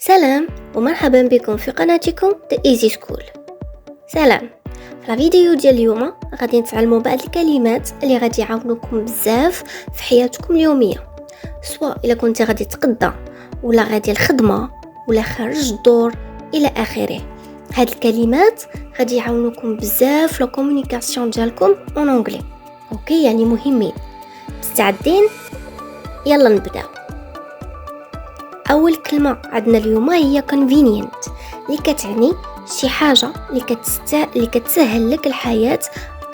سلام ومرحبا بكم في قناتكم The Easy School. سلام. في الفيديو ديال اليوم غادي نتعلموا بعض الكلمات اللي غادي يعاونوكم بزاف في حياتكم اليوميه، سواء الا كنت غادي تقضى ولا غادي الخدمه ولا خارج الدور الى اخره. هاد الكلمات غادي يعاونوكم بزاف في الكومونيكاسيون ديالكم اون انجلي. اوكي، يعني مهمين. مستعدين؟ يلا نبداو. اول كلمه عندنا اليوم هي convenient، اللي كتعني شي حاجه اللي كتسهل لك الحياه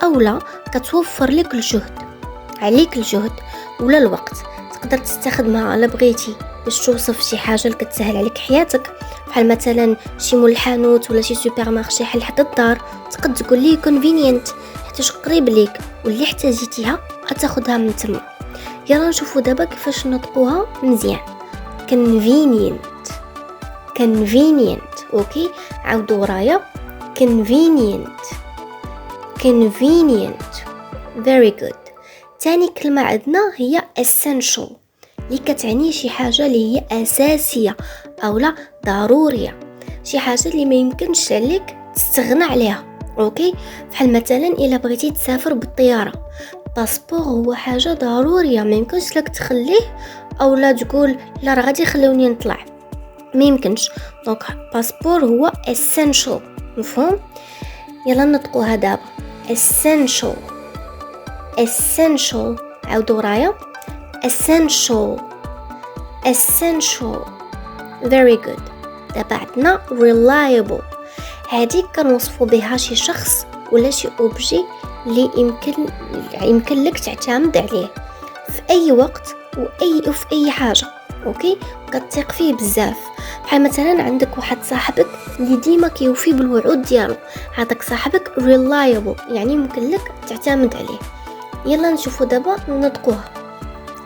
اولا كتوفر لك الجهد ولا الوقت. تقدر تستخدمها الا بغيتي باش توصف شي حاجه اللي كتسهل عليك حياتك، بحال مثلا شي مول الحانوت ولا شي سوبر مارشي حل حدا الدار. تقدر تقول ليه convenient حيت قريب ليك واللي احتاجيتيها غتاخدها من تما. يلا نشوفوا دابا كيفاش نطقوها مزيان. convenient. اوكي، عاودوا ورايا. convenient. very good. تاني كلمة عندنا هي essential، اللي كتعني شي حاجة اللي هي أساسية أو لا ضرورية، شي حاجة اللي ما يمكنش عليك تستغنى عليها. اوكي، بحال مثلا إلا بغيتي تسافر بالطيارة، باسبور هو حاجة ضرورية ما يمكنش لك تخليه او لا تقول لا راه غادي يخلوني نطلع، ما يمكنش. دونك باسبور هو essential، مفهوم؟ يلا نطقوها دابا. essential. عاودوا ورايا. essential. very good. دابا عندنا reliable، هذه كنوصفوا بها شي شخص ولا شي اوبجي اللي يمكن لك تعتمد عليه في اي وقت وفي اي حاجه. اوكي، كتثق فيه بزاف. بحال مثلا عندك واحد صاحبك اللي ديما كيوفي بالوعود ديالو، هذاك صاحبك reliable، يعني يمكن لك تعتمد عليه. يلا نشوفوا دابا نطقوها.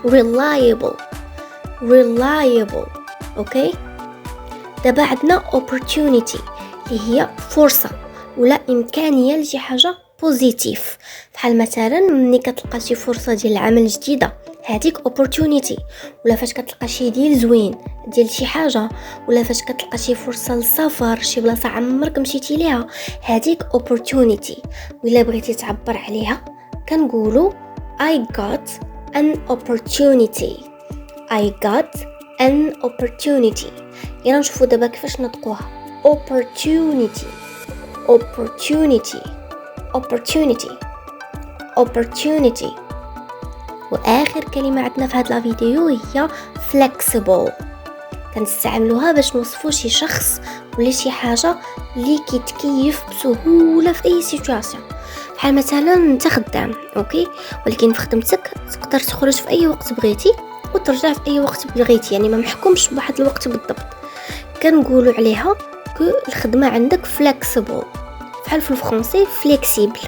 reliable. اوكي، دابا عندنا opportunity اللي هي فرصه ولا امكانيه لشي حاجه بوزيتيف. بحال مثلا ملي كتلقى شي فرصه ديال العمل جديده، هذيك opportunity. ولا فاش كتلقى شي ديال زوين ديال شي حاجه، ولا فاش كتلقى شي فرصه للسفر شي بلاصه عمرك مشيتي ليها، هذيك opportunity. ولا بغيتي تعبر عليها كنقولوا I got an opportunity. يلا نشوفوا دابا كيفاش نطقوها. opportunity. واخر كلمه عندنا في هذا الفيديو هي flexible، كنستعملوها باش نوصفوا شي شخص ولا شي حاجه اللي كيتكيف بسهوله في اي سيتواسيون. بحال مثلا انت خدام، اوكي، ولكن في خدمتك تقدر تخرج في اي وقت بغيتي وترجع في اي وقت بغيتي، يعني ما محكومش بواحد الوقت بالضبط. كنقولوا عليها الخدمه عندك flexible، بحال في الفرنسي flexible.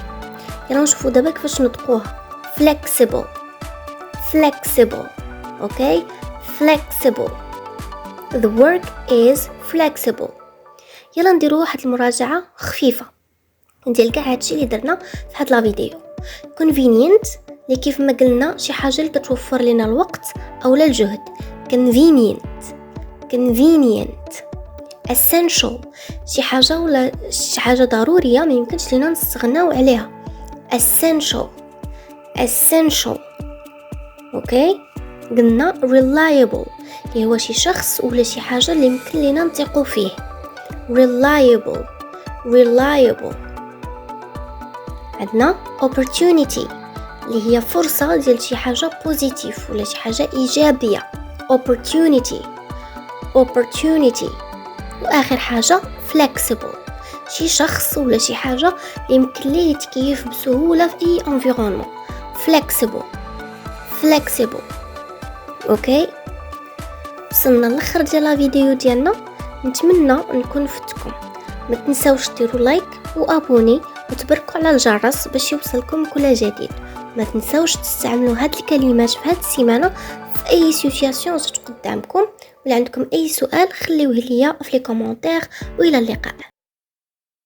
يلا نشوفوا دابا كيفاش نطقوها. flexible. okay, flexible. the work is flexible. يلا نديروا واحد المراجعه خفيفه ديال كاع هادشي اللي درنا في هاد الفيديو. convenient اللي كيف ما قلنا شي حاجه اللي كتوفر لنا الوقت اولا الجهد. convenient. essential شي حاجه ولا شي حاجه ضروريه ما يمكنش لينا نستغناو عليها. essential. اوكي، قلنا reliable اللي هو شي شخص ولا شي حاجه اللي يمكن لينا نثقوا فيه. reliable. عندنا opportunity اللي هي فرصه ديال شي حاجه بوزيتيف ولا شي حاجه ايجابيه. opportunity. واخر حاجه flexible، شي شخص ولا شي حاجه اللي يمكن ليه يتكيف بسهوله في اي انفيرونمون. flexible. اوكي، وصلنا للاخر ديال الفيديو ديالنا. نتمنى نكون فدتكم. ما تنساوش ديروا لايك وابوني وتبركوا على الجرس باش يوصلكم كل جديد. ما تنساوش تستعملوا هاد الكلمات في هاد السيمانه في اي سيتواسيون جات قدامكم. ولا عندكم اي سؤال خليوه ليا في لي كومونتير. والى اللقاء.